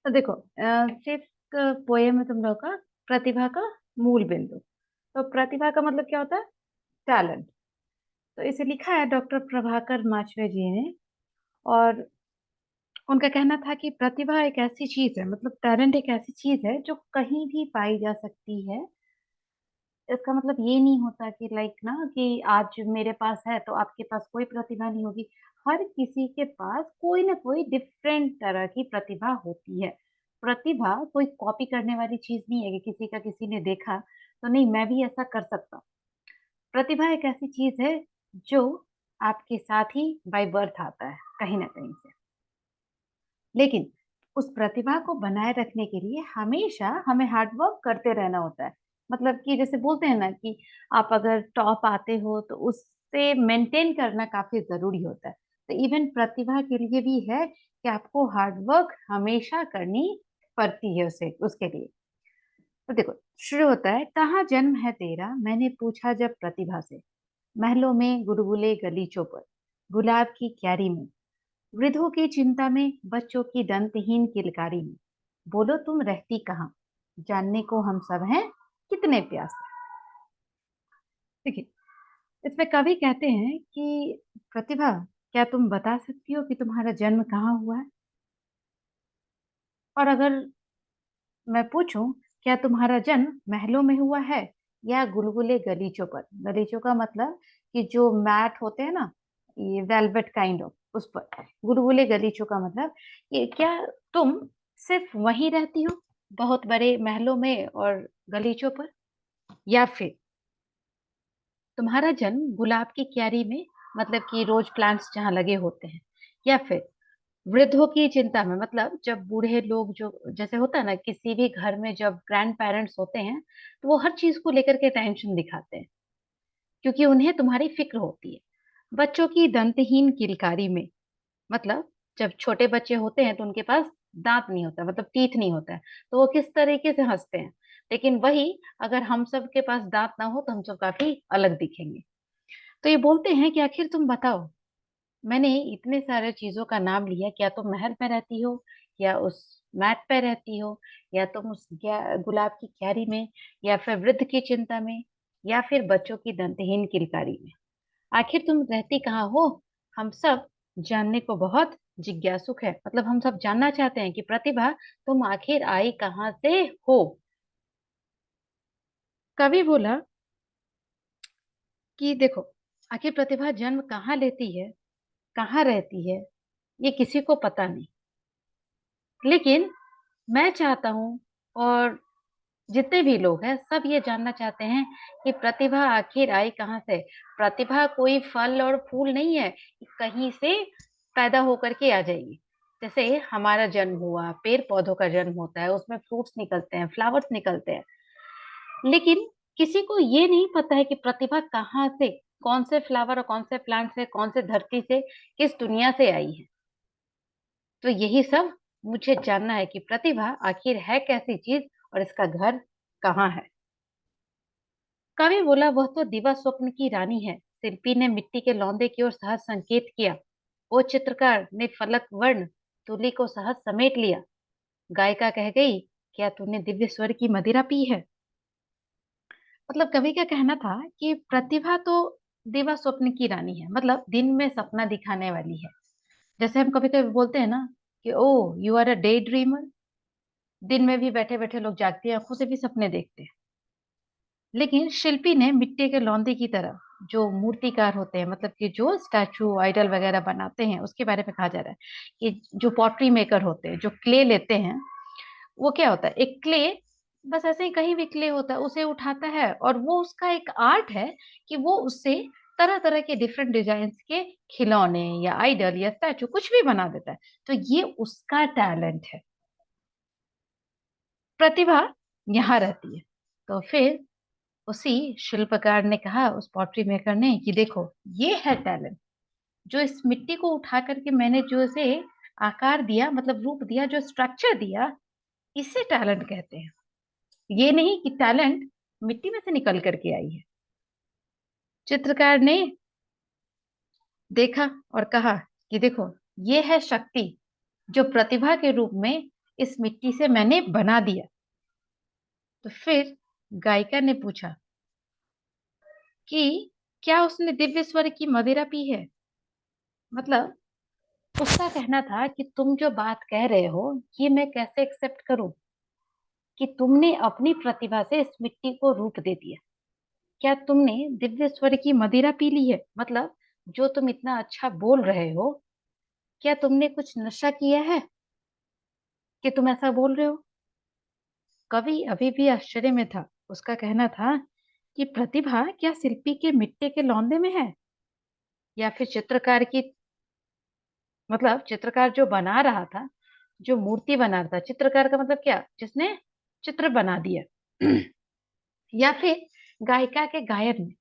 तो देखो, fifth poem में तुम लोग का प्रतिभा का मूल बिंदु। तो प्रतिभा का मतलब क्या होता है? टैलेंट। तो इसे लिखा है डॉक्टर प्रभाकर माचवे जी ने। और उनका कहना था कि प्रतिभा एक ऐसी चीज है, मतलब टैलेंट एक ऐसी चीज है जो कहीं भी पाई जा सकती है। इसका मतलब ये नहीं होता कि लाइक ना कि आज मेरे पास है तो आपके पास कोई प्रतिभा नहीं होगी। हर किसी के पास कोई ना कोई डिफरेंट तरह की प्रतिभा होती है। प्रतिभा कोई कॉपी करने वाली चीज नहीं है कि किसी का किसी ने देखा तो नहीं मैं भी ऐसा कर सकता हूँ। प्रतिभा एक ऐसी चीज है जो आपके साथ ही बाय बर्थ आता है कहीं ना कहीं से। लेकिन उस प्रतिभा को बनाए रखने के लिए हमेशा हमें हार्डवर्क करते रहना होता है। मतलब कि जैसे बोलते हैं ना कि आप अगर टॉप आते हो तो उससे मेंटेन करना काफी जरूरी होता है। तो इवन प्रतिभा के लिए भी है कि आपको हार्डवर्क हमेशा करनी पड़ती है उसे उसके लिए। तो देखो, शुरू होता है, कहाँ जन्म है तेरा मैंने पूछा जब प्रतिभा से, महलों में गुलगुले गलीचों पर, गुलाब की क्यारी में, वृद्धों की चिंता में, बच्चों की दंतहीन किलकारी में, बोलो तुम रहती कहाँ, जानने को हम सब हैं कितने प्यासे। देखिए, इसमें कवि कहते हैं कि प्रतिभा, क्या तुम बता सकती हो कि तुम्हारा जन्म कहाँ हुआ है? और अगर मैं पूछूं, क्या तुम्हारा जन्म महलों में हुआ है या गुलगुले गलीचों पर? गलीचों का मतलब कि जो मैट होते हैं ना, ये वेलवेट काइंड ऑफ, उस पर। गुलगुले गलीचों का मतलब ये, क्या तुम सिर्फ वहीं रहती हो, बहुत बड़े महलों में और गलीचों पर? या फिर तुम्हारा जन्म गुलाब की क्यारी में, मतलब कि रोज प्लांट्स जहाँ लगे होते हैं? या फिर वृद्धों की चिंता में, मतलब जब बूढ़े लोग, जो जैसे होता है ना किसी भी घर में जब ग्रैंड पेरेंट्स होते हैं तो वो हर चीज को लेकर के टेंशन दिखाते हैं क्योंकि उन्हें तुम्हारी फिक्र होती है। बच्चों की दंतहीन किलकारी में, मतलब जब छोटे बच्चे होते हैं तो उनके पास दांत नहीं होता, मतलब टीथ नहीं होता है, तो वो किस तरीके से हंसते हैं। लेकिन वही अगर हम सब के पास दांत ना हो तो हम सब काफी अलग दिखेंगे। तो ये बोलते हैं कि आखिर तुम बताओ, मैंने इतने सारे चीजों का नाम लिया, क्या तुम महल में रहती हो, या उस मैट पे रहती हो, या तुम उस गुलाब की क्यारी में, या फिर वृद्ध की चिंता में, या फिर बच्चों की दंतहीन किलकारी में? आखिर तुम रहती कहाँ हो? हम सब जानने को बहुत जिज्ञासुक है, मतलब हम सब जानना चाहते हैं कि प्रतिभा, तुम आखिर आई कहाँ से हो? कवि बोला कि देखो, आखिर प्रतिभा जन्म कहाँ लेती है, कहाँ रहती है, ये किसी को पता नहीं। लेकिन मैं चाहता हूँ, और जितने भी लोग हैं सब ये जानना चाहते हैं कि प्रतिभा आखिर आई कहाँ से। प्रतिभा कोई फल और फूल नहीं है कि कहीं से पैदा होकर के आ जाएगी। जैसे हमारा जन्म हुआ, पेड़ पौधों का जन्म होता है, उसमें फ्रूट्स निकलते हैं, फ्लावर्स निकलते हैं। लेकिन किसी को ये नहीं पता है कि प्रतिभा कहाँ से, कौन से फ्लावर और कौन से प्लांट से, कौन से धरती से, किस दुनिया से आई है। तो यही सब मुझे जानना है कि प्रतिभा आखिर है कैसी चीज और इसका घर कहाँ है। कवि बोला, वह तो दिवा स्वप्न की रानी है। शिल्पी ने मिट्टी के लौंदे की ओर सहज संकेत किया। वो चित्रकार ने फलक वर्ण तुली को सहज समेट लिया। गायिका कह गई, क्या तूने दिव्य स्वर की मदिरा पी है? मतलब कवि का कहना था कि प्रतिभा तो दिवा स्वप्न की रानी है, मतलब दिन में सपना दिखाने वाली है। जैसे हम कभी कभी बोलते हैं ना कि oh you are a daydreamer, दिन में भी बैठे बैठे लोग जागती आंखों से भी सपने देखते हैं। लेकिन शिल्पी ने मिट्टी के लौंदे की तरह, जो मूर्तिकार होते हैं, मतलब कि जो स्टैचू आइडल वगैरह बनाते हैं, उसके बारे में कहा जा रहा है कि जो पॉटरी मेकर होते हैं, जो क्ले लेते हैं, वो क्या होता है, एक क्ले, बस ऐसे ही कहीं भी क्ले होता है, उसे उठाता है और वो उसका एक आर्ट है कि वो उससे तरह तरह के डिफरेंट डिजाइन के खिलौने या आइडल या स्टैचू कुछ भी बना देता है। तो ये उसका टैलेंट है। प्रतिभा यहाँ रहती है। तो फिर उसी शिल्पकार ने कहा, उस पॉटरी मेकर ने, कि देखो, ये है टैलेंट। जो इस मिट्टी को उठा करके मैंने जो इसे आकार दिया, मतलब रूप दिया, जो स्ट्रक्चर दिया, इसे टैलेंट कहते हैं। ये नहीं कि टैलेंट मिट्टी में से निकल करके आई है। चित्रकार ने देखा और कहा कि देखो, ये है शक्ति जो प्रतिभा के रूप में इस मिट्टी से मैंने बना दिया। तो फिर गायिका ने पूछा कि क्या उसने दिव्य स्वर की मदिरा पी है? मतलब उसका कहना था कि तुम जो बात कह रहे हो, ये मैं कैसे एक्सेप्ट करूं कि तुमने अपनी प्रतिभा से इस मिट्टी को रूप दे दिया। क्या तुमने दिव्य स्वर की मदिरा पी ली है? मतलब जो तुम इतना अच्छा बोल रहे हो, क्या तुमने कुछ नशा किया है कि तुम ऐसा बोल रहे हो? कवि अभी भी आश्चर्य में था। उसका कहना था कि प्रतिभा क्या शिल्पी के मिट्टी के लौंदे में है, या फिर चित्रकार की, मतलब चित्रकार जो बना रहा था, जो मूर्ति बना रहा था, चित्रकार का मतलब क्या, जिसने चित्र बना दिया, या फिर गायिका के गायन में।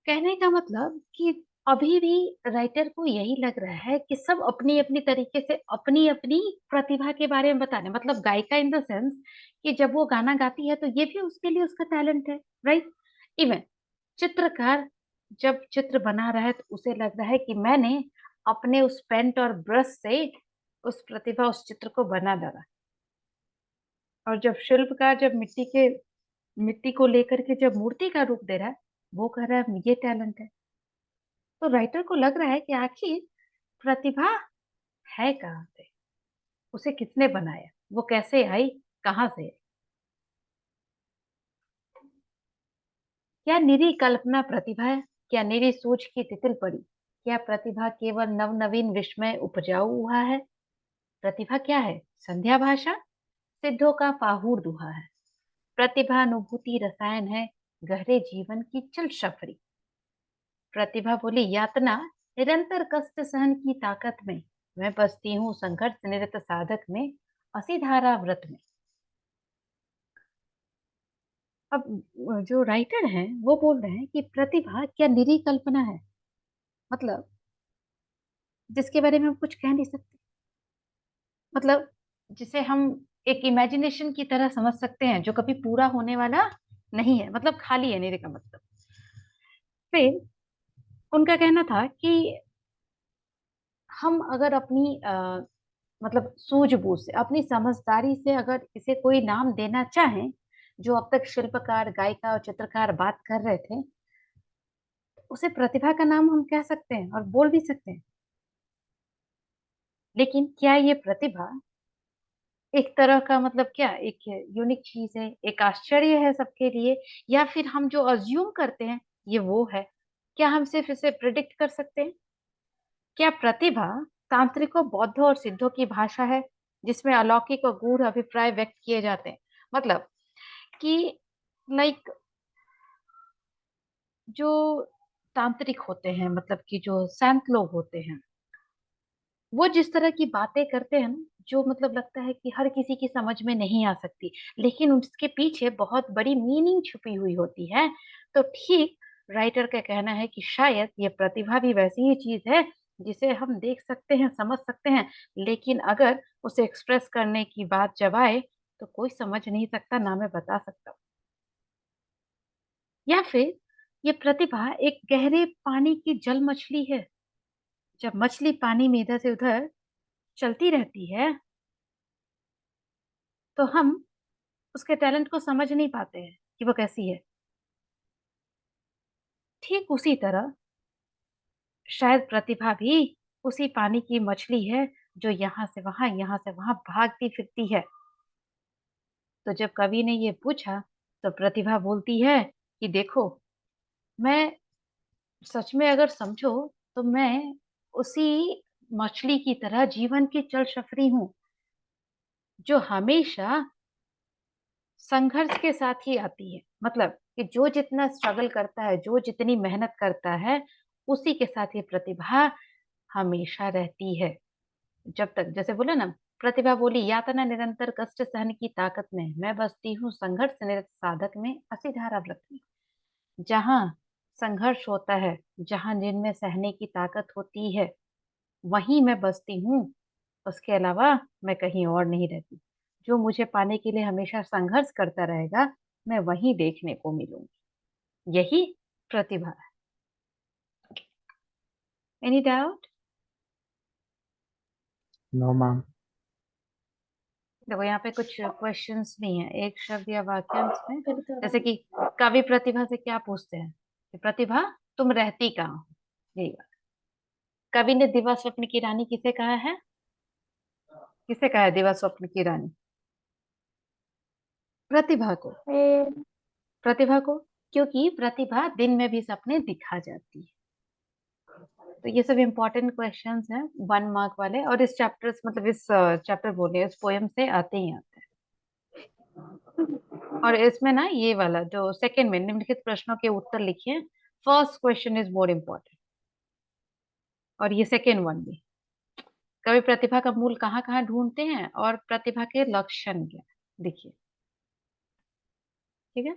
कहने का मतलब कि अभी भी राइटर को यही लग रहा है कि सब अपनी अपनी तरीके से अपनी अपनी प्रतिभा के बारे में बता रहे हैं। मतलब गायिका इन द सेंस कि जब वो गाना गाती है तो ये भी उसके लिए उसका टैलेंट है, राइट। इवन चित्रकार जब चित्र बना रहा है तो उसे लग रहा है कि मैंने अपने उस पेंट और ब्रश से उस प्रतिभा, उस चित्र को बना डाला। और जब शिल्पकार जब मिट्टी को लेकर के जब मूर्ति का रूप दे रहा है, वो कह रहा है ये टैलेंट है। तो राइटर को लग रहा है कि आखिर प्रतिभा है कहाँ से, उसे किसने बनाया, वो कैसे आई, कहाँ से आई? क्या निरी कल्पना प्रतिभा है? क्या निरी सोच की तितिल पड़ी? क्या प्रतिभा केवल नवनवीन विस्मय उपजाऊ हुआ है? प्रतिभा क्या है? संध्या भाषा, सिद्धों का पाहुर दुहा है। प्रतिभा अनुभूति रसायन है, गहरे जीवन की चल सफरी। प्रतिभा बोली यातना, निरंतर कष्ट सहन की ताकत में मैं बसती हूँ संघर्ष निरत साधक में, असीधारा व्रत में। अब जो राइटर हैं वो बोल रहे हैं कि प्रतिभा क्या निरी कल्पना है, मतलब जिसके बारे में हम कुछ कह नहीं सकते, मतलब जिसे हम एक इमेजिनेशन की तरह समझ सकते हैं, जो कभी पूरा होने वाला नहीं है, मतलब खाली है निरी का मतलब। फिर उनका कहना था कि हम अगर अपनी मतलब सूझबूझ से, अपनी समझदारी से अगर इसे कोई नाम देना चाहें, जो अब तक शिल्पकार, गायिका और चित्रकार बात कर रहे थे, उसे प्रतिभा का नाम हम कह सकते हैं और बोल भी सकते हैं। लेकिन क्या ये प्रतिभा एक तरह का, मतलब क्या एक यूनिक चीज है, एक आश्चर्य है सबके लिए, या फिर हम जो अज्यूम करते हैं ये वो है? क्या हम सिर्फ इसे प्रिडिक्ट कर सकते हैं? क्या प्रतिभा तांत्रिकों, बौद्धों और सिद्धों की भाषा है, जिसमें अलौकिक और गूढ़ अभिप्राय व्यक्त किए जाते हैं? मतलब कि लाइक जो तांत्रिक होते हैं, मतलब कि जो संत लोग होते हैं, वो जिस तरह की बातें करते हैं ना, जो मतलब लगता है कि हर किसी की समझ में नहीं आ सकती, लेकिन उसके पीछे बहुत बड़ी मीनिंग छुपी हुई होती है। तो ठीक राइटर का कहना है कि शायद ये प्रतिभा भी वैसी ही चीज है जिसे हम देख सकते हैं, समझ सकते हैं, लेकिन अगर उसे एक्सप्रेस करने की बात जब आए तो कोई समझ नहीं सकता, ना मैं बता सकता। या फिर ये प्रतिभा एक गहरे पानी की जल मछली है। जब मछली पानी में इधर से उधर चलती रहती है तो हम उसके टैलेंट को समझ नहीं पाते हैं कि वो कैसी है। ठीक उसी तरह शायद प्रतिभा भी उसी पानी की मछली है, जो यहाँ से वहां भागती फिरती है। तो जब कवि ने ये पूछा तो प्रतिभा बोलती है कि देखो, मैं सच में अगर समझो तो मैं उसी मछली की तरह जीवन की चल सफरी हूँ, जो हमेशा संघर्ष के साथ ही आती है। मतलब कि जो जितना स्ट्रगल करता है, जो जितनी मेहनत करता है, उसी के साथ ये प्रतिभा हमेशा रहती है। जब तक, जैसे बोले ना, प्रतिभा बोली यातना निरंतर कष्ट सहन की ताकत में मैं बसती हूँ संघर्ष निरत साधक में, असीधारा व्रत में। जहाँ संघर्ष होता है, जहाँ जिनमें सहने की ताकत होती है, वहीं मैं बसती हूँ। उसके अलावा मैं कहीं और नहीं रहती। जो मुझे पाने के लिए हमेशा संघर्ष करता रहेगा, मैं वहीं देखने को मिलूंगी। यही प्रतिभा है। Any doubt? No ma'am. देखो यहाँ पे कुछ क्वेश्चंस भी हैं, एक शब्द या वाक्यांश में, जैसे कि कवि प्रतिभा से क्या पूछते हैं कि प्रतिभा तुम रहती कहाँ हो? यही बात। कवि ने दिवा स्वप्न की रानी किसे कहा है? किसे कहा है दिवा स्वप्न की रानी? प्रतिभा को। ए, प्रतिभा को, क्योंकि प्रतिभा दिन में भी सपने दिखा जाती है। तो ये सब इम्पोर्टेंट क्वेश्चंस हैं 1 मार्क वाले, और इस चैप्टर मतलब इस चैप्टर बोले इस पोयम से आते ही आते हैं। और इसमें ना ये वाला जो सेकंड में निम्नलिखित प्रश्नों के उत्तर लिखिए, first question is more important, और ये सेकंड वन भी। कवि प्रतिभा का मूल कहाँ कहाँ ढूंढते हैं और प्रतिभा के लक्षण क्या, देखिए। ठीक है।